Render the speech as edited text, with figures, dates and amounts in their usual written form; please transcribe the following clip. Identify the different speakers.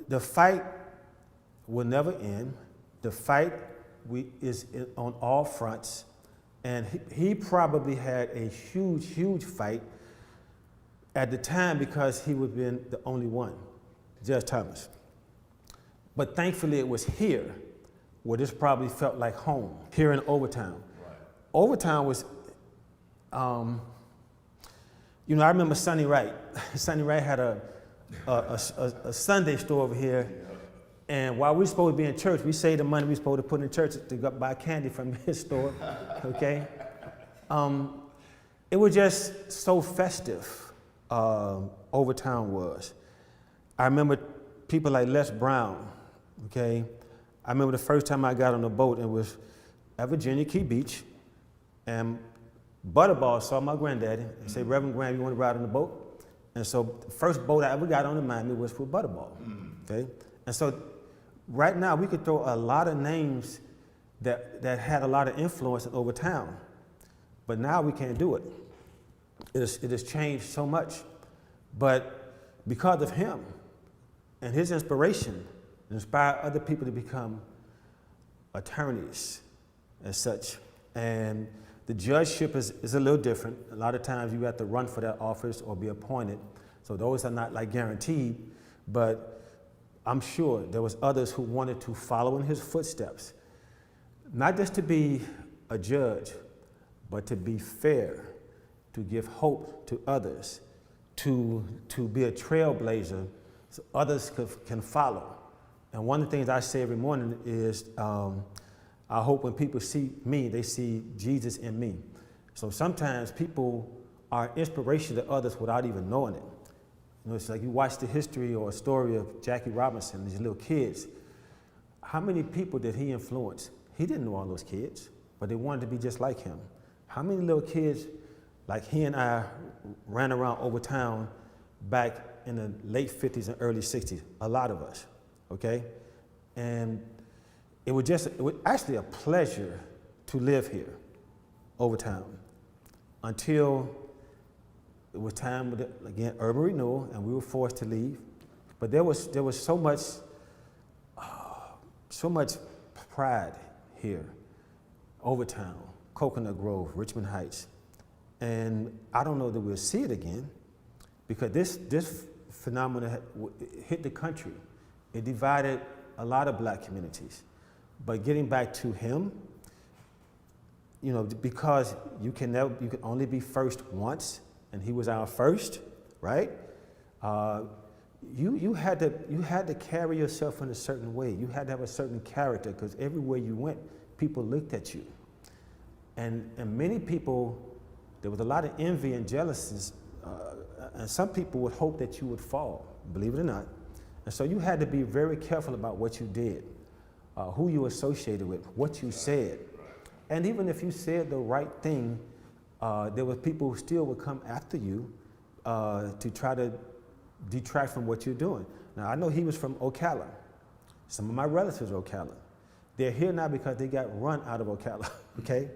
Speaker 1: the fight will never end. The fight is on all fronts. And he probably had a huge fight at the time because he would have been the only one, Judge Thomas. But thankfully it was here where this probably felt like home, here in Overtown. Right. Overtown was, you know, I remember Sonny Wright. Sonny Wright had a Sunday store over here. And while we were supposed to be in church, we saved the money we were supposed to put in church to go buy candy from his store, okay? It was just so festive, Overtown was. I remember people like Les Brown, okay? I remember the first time I got on a boat, it was at Virginia Key Beach, and Butterball saw my granddaddy and said, Reverend Graham, you want to ride on the boat? And so the first boat I ever got on in Miami was for Butterball, okay? And so right now we could throw a lot of names that had a lot of influence in Overtown, but now we can't do it. It has changed so much, but because of him and his inspiration, it inspired other people to become attorneys and such. And the judgeship is a little different. A lot of times you have to run for that office or be appointed. So those are not like guaranteed, but I'm sure there was others who wanted to follow in his footsteps. Not just to be a judge, but to be fair, to give hope to others, to be a trailblazer so others can follow. And one of the things I say every morning is, I hope when people see me, they see Jesus in me. So sometimes people are inspiration to others without even knowing it. You know, it's like you watch the history or a story of Jackie Robinson, these little kids. How many people did he influence? He didn't know all those kids, but they wanted to be just like him. How many little kids like he and I ran around Overtown back in the late 50s and early 60s? A lot of us, okay? And it was actually a pleasure to live here, Overtown, until it was time with, again, urban renewal, and we were forced to leave. But there was so much pride here, Overtown, Coconut Grove, Richmond Heights. And I don't know that we'll see it again, because this phenomenon hit the country. It divided a lot of black communities. But getting back to him, you know, because you can only be first once, and he was our first, right? You had to carry yourself in a certain way. You had to have a certain character, because everywhere you went, people looked at you. And many people, there was a lot of envy and jealousy, and some people would hope that you would fall, believe it or not. And so you had to be very careful about what you did, who you associated with, what you said. And even if you said the right thing, there were people who still would come after you to try to detract from what you're doing. Now, I know he was from Ocala. Some of my relatives are Ocala. They're here now because they got run out of Ocala, okay?